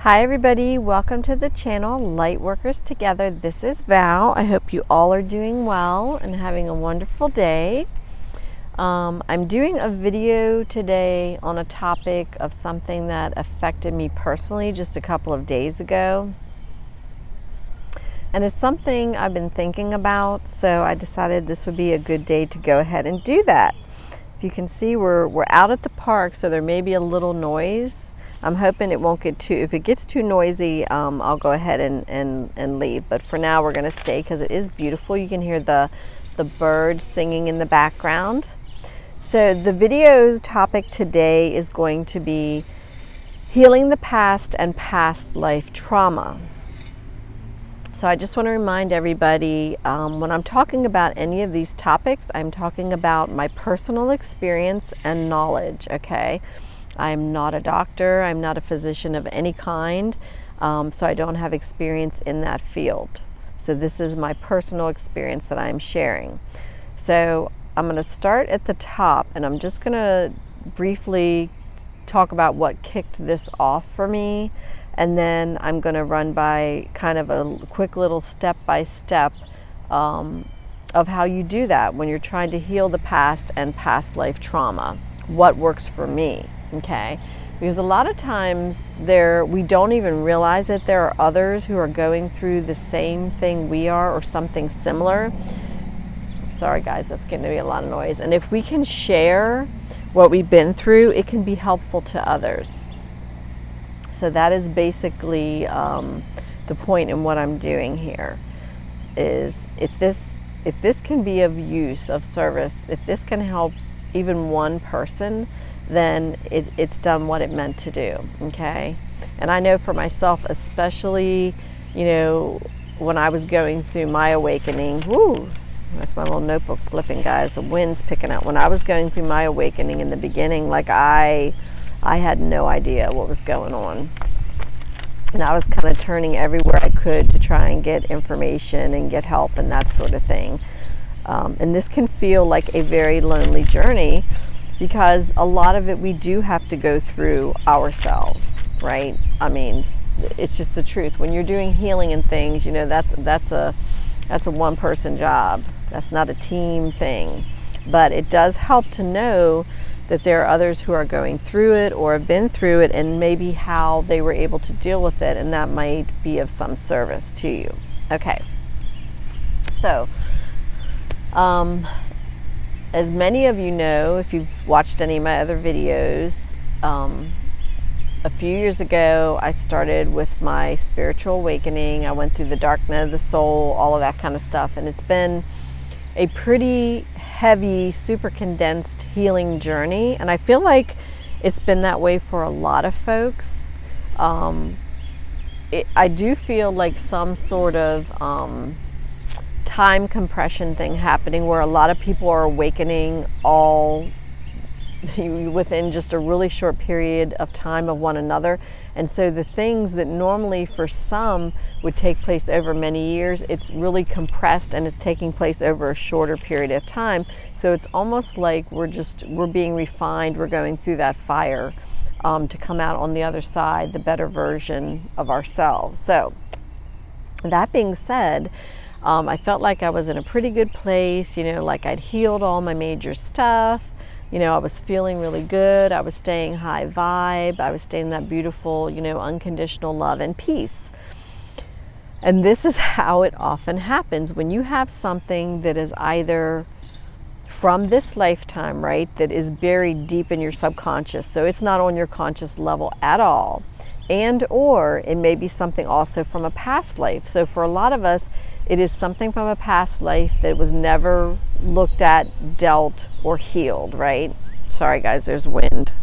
Hi everybody, welcome to the channel Lightworkers Together. This is Val. I hope you all are doing well and having a wonderful day. I'm doing a video today on a topic of something that affected me personally just a couple of days ago. And it's something I've been thinking about, so I decided this would be a good day to go ahead and do that. If you can see, we're out at the park, so there may be a little noise. I'm hoping it won't get too, if it gets too noisy, I'll go ahead and leave. But for now, we're going to stay because it is beautiful. You can hear the birds singing in the background. So the video topic today is going to be healing the past and past life trauma. So I just want to remind everybody, when I'm talking about any of these topics, I'm talking about my personal experience and knowledge, okay? I'm not a doctor, I'm not a physician of any kind, so I don't have experience in that field. So this is my personal experience that I'm sharing. So I'm going to start at the top, and I'm just going to briefly talk about what kicked this off for me, and then I'm going to run by kind of a quick little step-by-step of how you do that when you're trying to heal the past and past life trauma. What works for me. Okay, because a lot of times we don't even realize that there are others who are going through the same thing we are or something similar. Sorry guys, that's getting to be a lot of noise. And if we can share what we've been through, it can be helpful to others. So that is basically the point in what I'm doing here. Is if this can be of use, of service, if this can help even one person, then it's done what it meant to do, okay? And I know for myself, especially, when I was going through my awakening, that's my little notebook flipping, guys, the wind's picking up. When I was going through my awakening in the beginning, like I had no idea what was going on. And I was kind of turning everywhere I could to try and get information and get help and that sort of thing. And this can feel like a very lonely journey, because a lot of it we do have to go through ourselves, right? I mean, it's just the truth. When you're doing healing and things, that's a one-person job. That's not a team thing. But it does help to know that there are others who are going through it or have been through it, and maybe how they were able to deal with it, and that might be of some service to you. Okay. So, as many of you know, if you've watched any of my other videos, a few years ago I started with my spiritual awakening. I went through the dark night of the soul, all of that kind of stuff, and it's been a pretty heavy, super condensed healing journey, and I feel like it's been that way for a lot of folks. I do feel like some sort of time compression thing happening where a lot of people are awakening all within just a really short period of time of one another. And so the things that normally for some would take place over many years, it's really compressed and it's taking place over a shorter period of time. So it's almost like we're being refined, we're going through that fire to come out on the other side, the better version of ourselves. So that being said, I felt like I was in a pretty good place, like I'd healed all my major stuff. I was feeling really good. I was staying high vibe. I was staying in that beautiful, unconditional love and peace. And this is how it often happens when you have something that is either from this lifetime, right, that is buried deep in your subconscious. So it's not on your conscious level at all. And or it may be something also from a past life. So for a lot of us, it is something from a past life that was never looked at, dealt, or healed, right? Sorry guys, there's wind.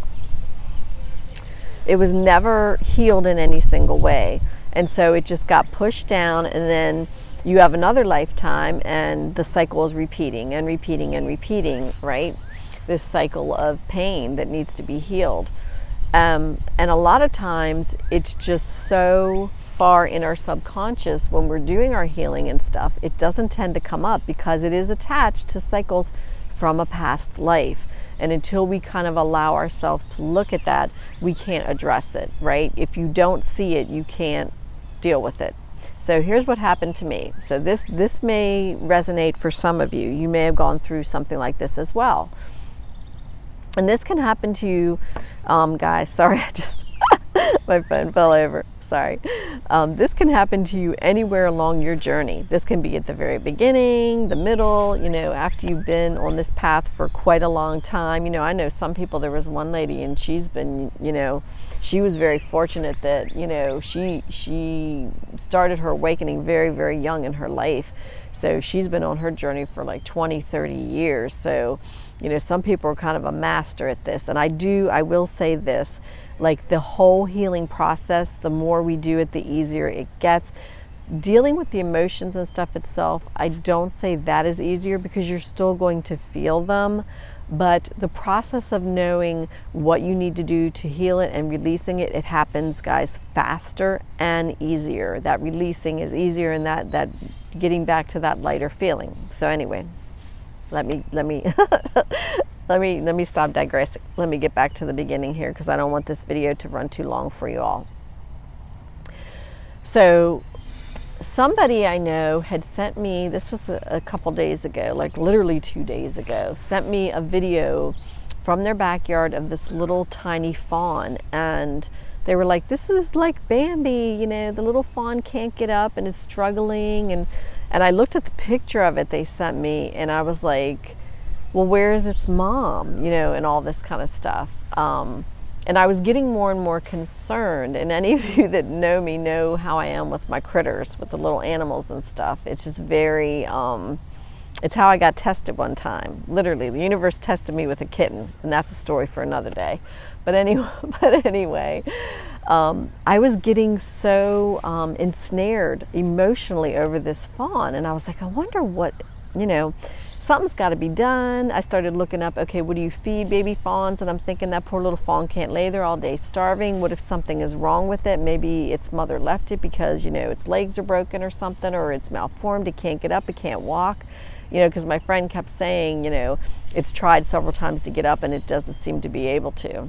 It was never healed in any single way. And so it just got pushed down, and then you have another lifetime and the cycle is repeating and repeating and repeating, right? This cycle of pain that needs to be healed. And a lot of times it's just so far in our subconscious when we're doing our healing and stuff, it doesn't tend to come up because it is attached to cycles from a past life. And until we kind of allow ourselves to look at that, we can't address it, right? If you don't see it, you can't deal with it. So here's what happened to me. So this may resonate for some of you. You may have gone through something like this as well. And this can happen to you, guys. Sorry, my phone fell over. Sorry. This can happen to you anywhere along your journey. This can be at the very beginning, the middle, after you've been on this path for quite a long time. I know some people, there was one lady and she's been, she was very fortunate that, she started her awakening very, very young in her life. So she's been on her journey for like 20, 30 years. So, some people are kind of a master at this. And I will say this, like the whole healing process, the more we do it, the easier it gets. Dealing with the emotions and stuff itself, I don't say that is easier because you're still going to feel them. But the process of knowing what you need to do to heal it and releasing it, it happens, guys, faster and easier. That releasing is easier, and that getting back to that lighter feeling. So anyway, let me let me stop digressing. Let me get back to the beginning here because I don't want this video to run too long for you all. So somebody I know had sent me, this was a couple days ago, like literally 2 days ago, sent me a video from their backyard of this little tiny fawn. And they were like, this is like Bambi, the little fawn can't get up and is struggling. And I looked at the picture of it they sent me and I was like, well, where is its mom, and all this kind of stuff. And I was getting more and more concerned. And any of you that know me know how I am with my critters, with the little animals and stuff. It's just very, it's how I got tested one time. Literally, the universe tested me with a kitten, and that's a story for another day. But anyway, I was getting so ensnared emotionally over this fawn. And I was like, I wonder what, something's got to be done. I started looking up, okay, what do you feed baby fawns? And I'm thinking that poor little fawn can't lay there all day starving. What if something is wrong with it? Maybe its mother left it because, its legs are broken or something, or it's malformed. It can't get up, it can't walk. Because my friend kept saying, it's tried several times to get up and it doesn't seem to be able to.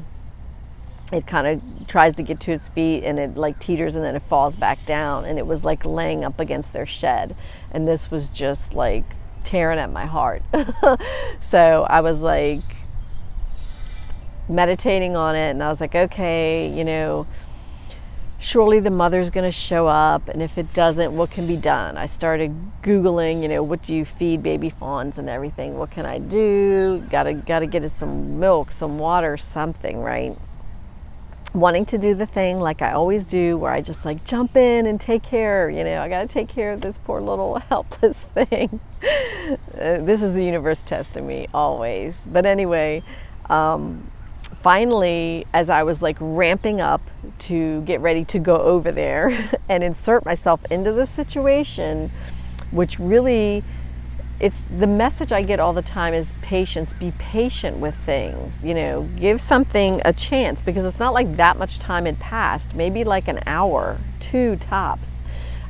It kind of tries to get to its feet and it like teeters and then it falls back down. And it was like laying up against their shed. And this was just like tearing at my heart. So I was like meditating on it and I was like, okay, surely the mother's going to show up, and if it doesn't, what can be done? I started Googling, what do you feed baby fawns and everything? What can I do? Gotta get it some milk, some water, something, right? Wanting to do the thing like I always do, where I just like jump in and take care, I got to take care of this poor little helpless thing. This is the universe testing me always. But anyway, finally, as I was like ramping up to get ready to go over there and insert myself into the situation, which really, it's the message I get all the time is patience. Be patient with things, give something a chance, because it's not like that much time had passed, maybe like an hour, 2 tops.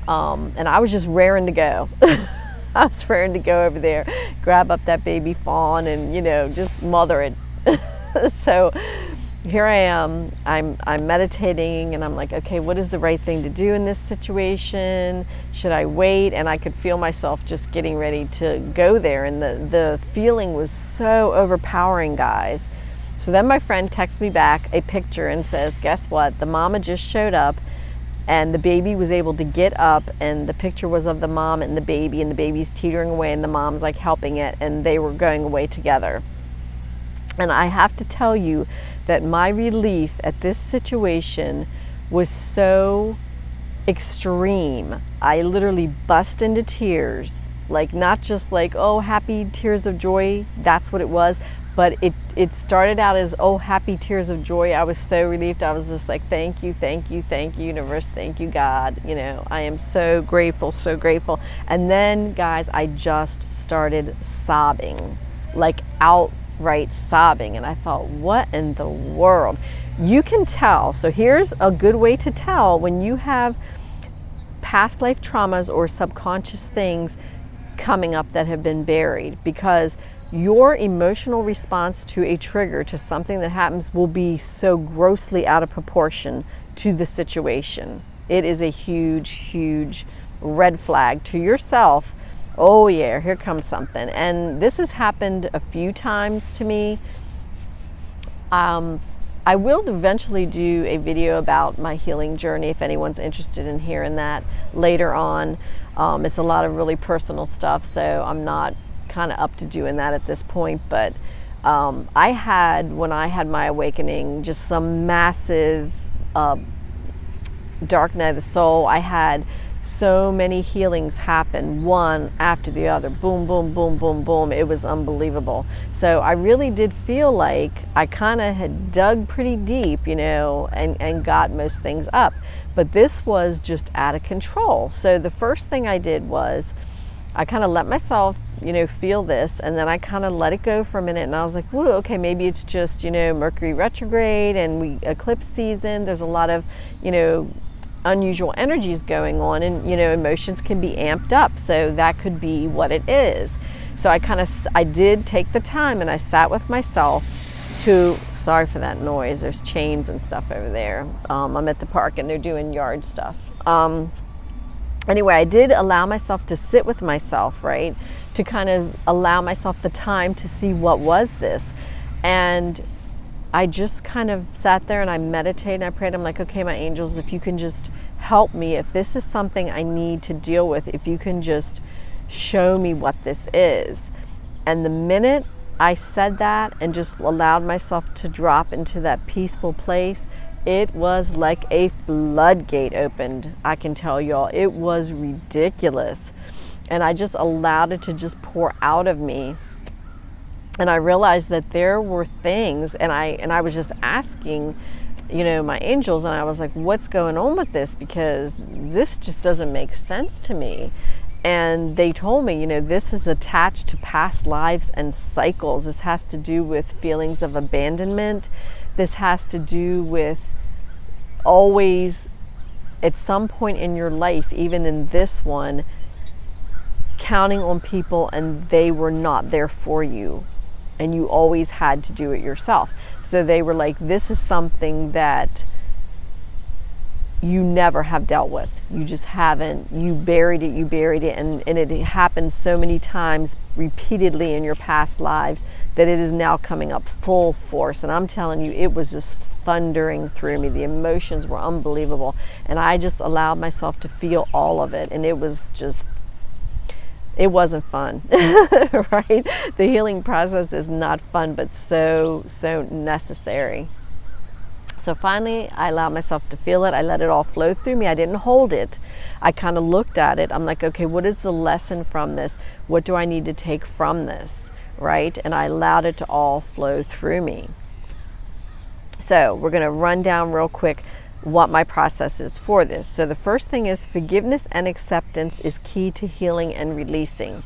And I was just raring to go. I was raring to go over there, grab up that baby fawn and, just mother it. So here I am, I'm meditating and I'm like, okay, what is the right thing to do in this situation? Should I wait? And I could feel myself just getting ready to go there. And the feeling was so overpowering, guys. So then my friend texts me back a picture and says, guess what? The mama just showed up and the baby was able to get up, and the picture was of the mom and the baby's teetering away and the mom's like helping it, and they were going away together. And I have to tell you that my relief at this situation was so extreme. I literally bust into tears, like not just like, oh, happy tears of joy, that's what it was, but it started out as, oh, happy tears of joy. I was so relieved. I was just like, thank you, universe, thank you, God. I am so grateful, so grateful. And then, guys, I just started sobbing, like outright sobbing. And I thought, what in the world? You can tell. So here's a good way to tell when you have past life traumas or subconscious things coming up that have been buried, because your emotional response to a trigger, to something that happens, will be so grossly out of proportion to the situation. It is a huge, huge red flag to yourself. Oh yeah, here comes something. And this has happened a few times to me. I will eventually do a video about my healing journey if anyone's interested in hearing that later on. It's a lot of really personal stuff, so I'm not kind of up to doing that at this point. But when I had my awakening, just some massive dark night of the soul. I had so many healings happen, one after the other, boom, boom, boom, boom, boom. It was unbelievable. So I really did feel like I kind of had dug pretty deep, and got most things up. But this was just out of control. So the first thing I did was I kind of let myself, feel this, and then I kind of let it go for a minute, and I was like, whoa, okay, maybe it's just, Mercury retrograde and eclipse season. There's a lot of, unusual energies going on, and emotions can be amped up, so that could be what it is. So I did take the time, and I sat with myself to, sorry for that noise, there's chains and stuff over there. I'm at the park and they're doing yard stuff. Anyway, I did allow myself to sit with myself, right, to kind of allow myself the time to see what was this. And I just kind of sat there and I meditated and I prayed. I'm like, okay, my angels, if you can just help me, if this is something I need to deal with, if you can just show me what this is. And the minute I said that and just allowed myself to drop into that peaceful place, it was like a floodgate opened. I can tell y'all, it was ridiculous. And I just allowed it to just pour out of me. And I realized that there were things, and I was just asking, my angels, and I was like, what's going on with this? Because this just doesn't make sense to me. And they told me, this is attached to past lives and cycles. This has to do with feelings of abandonment. This has to do with always, at some point in your life, even in this one, counting on people and they were not there for you. And you always had to do it yourself. So they were like, this is something that you never have dealt with. You just haven't. You buried it, and it happened so many times repeatedly in your past lives that it is now coming up full force. And I'm telling you, it was just thundering through me. The emotions were unbelievable. And I just allowed myself to feel all of it. And it was just, it wasn't fun, right? The healing process is not fun, but so necessary. So finally, I allowed myself to feel it. I let it all flow through me. I didn't hold it. I kind of looked at it. I'm like, okay, what is the lesson from this? What do I need to take from this, right? And I allowed it to all flow through me. So we're going to run down real quick what my process is for this. So the first thing is forgiveness and acceptance is key to healing and releasing.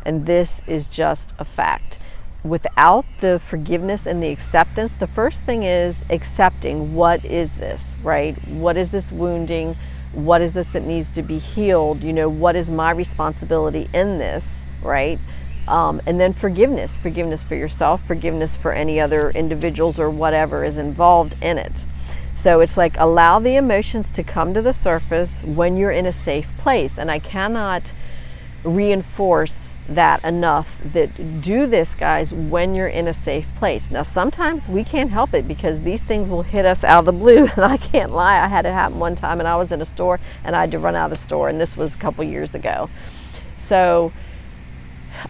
And this is just a fact. Without the forgiveness and the acceptance, the first thing is accepting what is this, right? What is this wounding? What is this that needs to be healed? What is my responsibility in this, right? And then forgiveness for yourself, forgiveness for any other individuals or whatever is involved in it. So it's like allow the emotions to come to the surface when you're in a safe place. And I cannot reinforce that enough, that do this, guys, when you're in a safe place. Now, sometimes we can't help it because these things will hit us out of the blue. And I can't lie, I had it happen one time and I was in a store and I had to run out of the store, and this was a couple years ago. So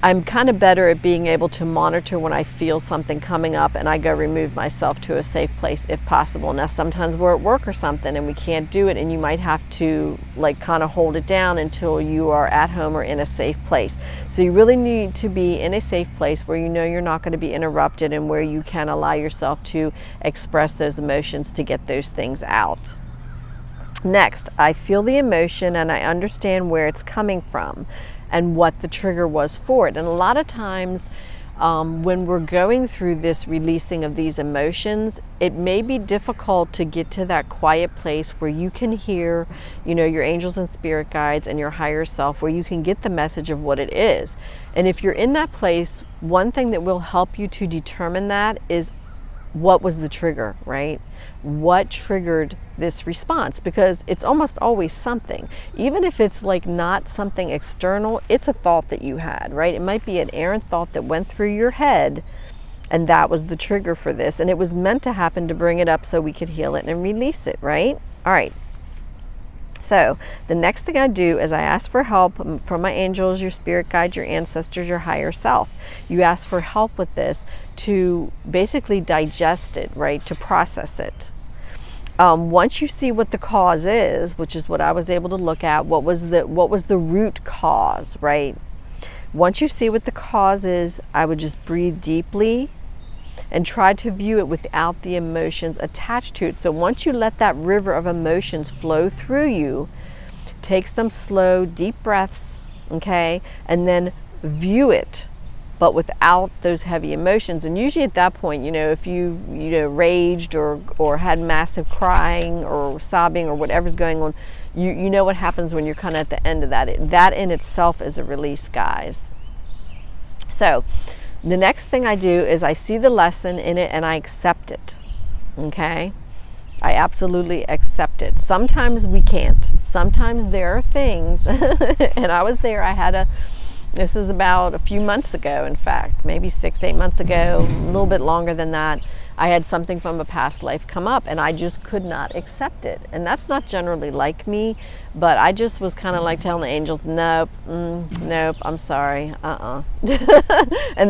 I'm kind of better at being able to monitor when I feel something coming up and I go remove myself to a safe place if possible. Now, sometimes we're at work or something and we can't do it, and you might have to kind of hold it down until you are at home or in a safe place. So you really need to be in a safe place where you're not going to be interrupted and where you can allow yourself to express those emotions to get those things out. Next, I feel the emotion and I understand where it's coming from and what the trigger was for it. And a lot of times when we're going through this releasing of these emotions, it may be difficult to get to that quiet place where you can hear, your angels and spirit guides and your higher self, where you can get the message of what it is. And if you're in that place, one thing that will help you to determine that is, what was the trigger, right? What triggered this response? Because it's almost always something. Even if it's like not something external, it's a thought that you had, right? It might be an errant thought that went through your head, and that was the trigger for this. And it was meant to happen to bring it up so we could heal it and release it, right? All right. So the next thing I do is I ask for help from my angels, your spirit guides, your ancestors, your higher self. You ask for help with this to basically digest it, right? To process it. Once you see what the cause is, which is what I was able to look at, what was the root cause, right? Once you see what the cause is, I would just breathe deeply and try to view it without the emotions attached to it. So once you let that river of emotions flow through you, take some slow, deep breaths, okay? And then view it, but without those heavy emotions. And usually at that point, if you raged or had massive crying or sobbing or whatever's going on, you know what happens when you're kind of at the end of that. That in itself is a release, guys. So the next thing I do is I see the lesson in it and I accept it, okay? I absolutely accept it. Sometimes we can't. Sometimes there are things, and I was there, this is about a few months ago, in fact, maybe 6-8 months ago, a little bit longer than that. I had something from a past life come up and I just could not accept it. And that's not generally like me, but I just was kind of like telling the angels, nope, I'm sorry, And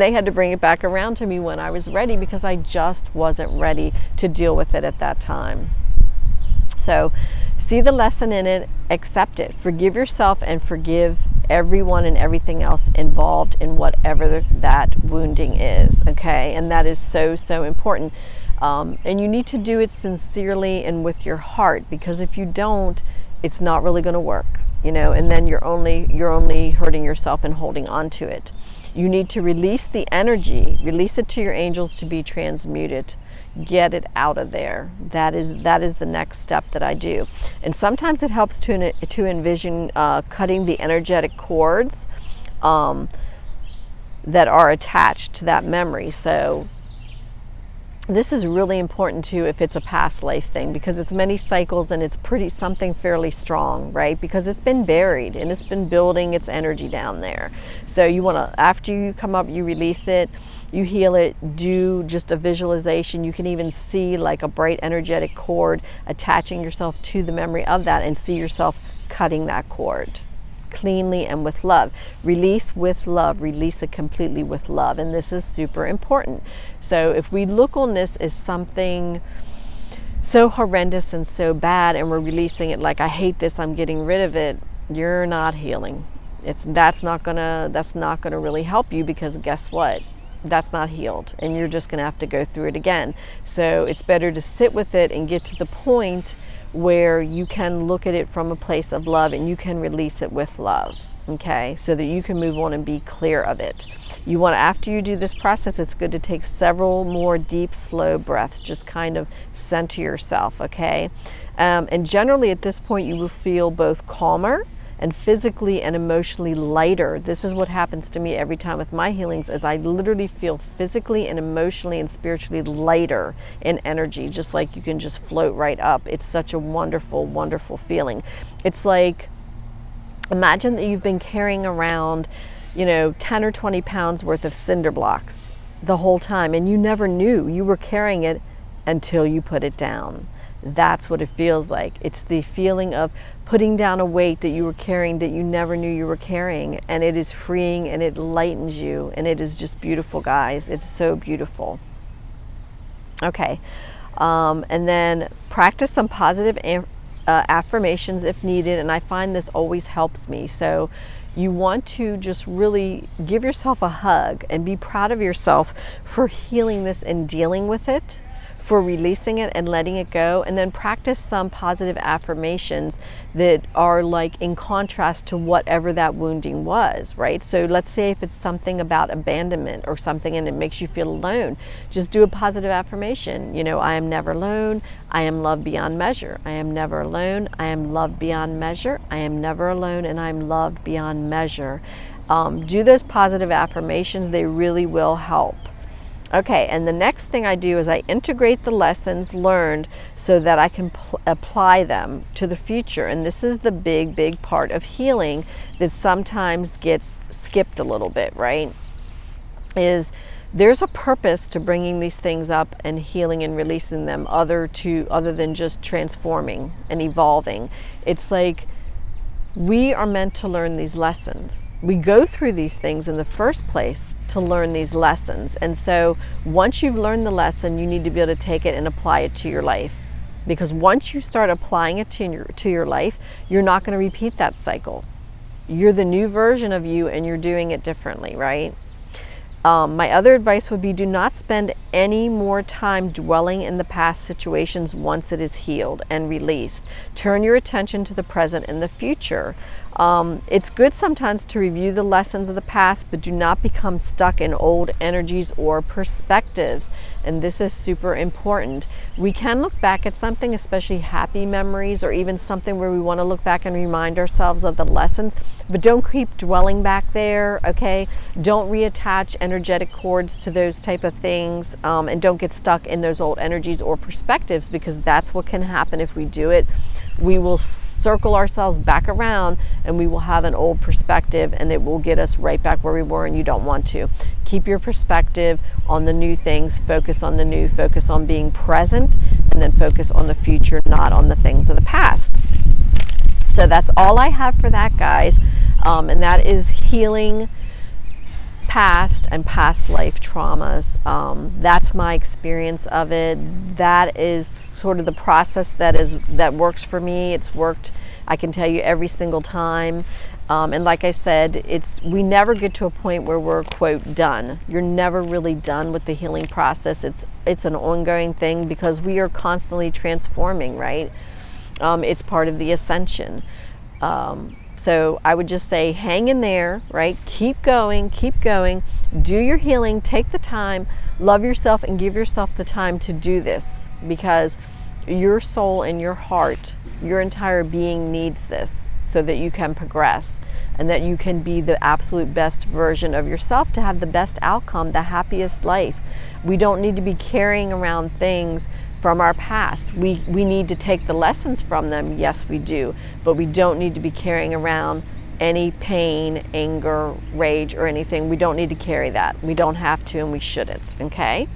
they had to bring it back around to me when I was ready, because I just wasn't ready to deal with it at that time. So see the lesson in it, accept it, forgive yourself and forgive everyone and everything else involved in whatever that wounding is, okay? And that is so, so important. And you need to do it sincerely and with your heart, because if you don't, it's not really going to work, and then you're only hurting yourself and holding on to it. You need to release the energy, release it to your angels to be transmuted. Get it out of there. That is the next step that I do. And sometimes it helps to envision cutting the energetic cords that are attached to that memory. So this is really important too if it's a past life thing, because it's many cycles and it's something fairly strong, right? Because it's been buried and it's been building its energy down there. So you want to, after you come up, you release it, you heal it, do just a visualization. You can even see like a bright energetic cord attaching yourself to the memory of that, and see yourself cutting that cord cleanly and with love. Release with love, release it completely with love. And this is super important. So if we look on this as something so horrendous and so bad, and we're releasing it like, I hate this, I'm getting rid of it, you're not healing. That's not gonna really help you, because guess what? That's not healed, and you're just gonna have to go through it again. So it's better to sit with it and get to the point where you can look at it from a place of love and you can release it with love, okay? So that you can move on and be clear of it. You want to, after you do this process, it's good to take several more deep, slow breaths, just kind of center yourself, okay? And generally at this point, you will feel both calmer and physically and emotionally lighter. This is what happens to me every time with my healings, is I literally feel physically and emotionally and spiritually lighter in energy, just like you can just float right up. It's such a wonderful, wonderful feeling. It's like, imagine that you've been carrying around, 10 or 20 pounds worth of cinder blocks the whole time, and you never knew you were carrying it until you put it down. That's what it feels like. It's the feeling of putting down a weight that you were carrying that you never knew you were carrying, and it is freeing and it lightens you, and it is just beautiful, guys. It's so beautiful. Okay, and then practice some positive affirmations if needed, and I find this always helps me. So you want to just really give yourself a hug and be proud of yourself for healing this and dealing with it, for releasing it and letting it go, and then practice some positive affirmations that are like in contrast to whatever that wounding was, right? So let's say if it's something about abandonment or something and it makes you feel alone, just do a positive affirmation. You know, I am never alone. I am loved beyond measure. I am never alone. I am loved beyond measure. I am never alone, and I'm loved beyond measure. Do those positive affirmations. They really will help. Okay, and the next thing I do is I integrate the lessons learned so that I can apply them to the future. And this is the big part of healing that sometimes gets skipped a little bit, right? Is there's a purpose to bringing these things up and healing and releasing them other than just transforming and evolving. It's like we are meant to learn these lessons. We go through these things in the first place to learn these lessons. And so once you've learned the lesson, you need to be able to take it and apply it to your life. Because once you start applying it to your life, you're not going to repeat that cycle. You're the new version of you, and you're doing it differently, right? My other advice would be, do not spend any more time dwelling in the past situations once it is healed and released. Turn your attention to the present and the future. It's good sometimes to review the lessons of the past, but do not become stuck in old energies or perspectives. And this is super important. We can look back at something, especially happy memories, or even something where we want to look back and remind ourselves of the lessons, but don't keep dwelling back there, okay? Don't reattach energetic cords to those type of things, and don't get stuck in those old energies or perspectives, because that's what can happen if we do it. We will circle ourselves back around, and we will have an old perspective, and it will get us right back where we were, and you don't want to. Keep your perspective on the new things, focus on the new, focus on being present, and then focus on the future, not on the things of the past. So that's all I have for that, guys, and that is healing past and past life traumas. That's my experience of it. That is sort of the process that works for me. It's worked, I can tell you, every single time. And like I said, we never get to a point where we're, quote, done. You're never really done with the healing process. It's an ongoing thing, because we are constantly transforming, right? It's part of the ascension. So I would just say, hang in there, right? Keep going, do your healing, take the time, love yourself, and give yourself the time to do this, because your soul and your heart, your entire being needs this so that you can progress and that you can be the absolute best version of yourself to have the best outcome, the happiest life. We don't need to be carrying around things from our past. We need to take the lessons from them, yes we do, but we don't need to be carrying around any pain, anger, rage, or anything. We don't need to carry that. We don't have to, and we shouldn't, okay?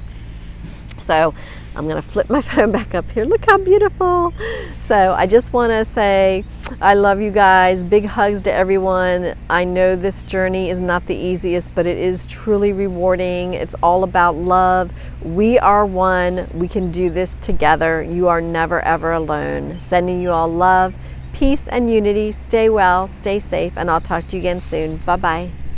So I'm going to flip my phone back up here. Look how beautiful. So I just want to say I love you guys. Big hugs to everyone. I know this journey is not the easiest, but it is truly rewarding. It's all about love. We are one. We can do this together. You are never, ever alone. Sending you all love, peace, and unity. Stay well, stay safe, and I'll talk to you again soon. Bye-bye.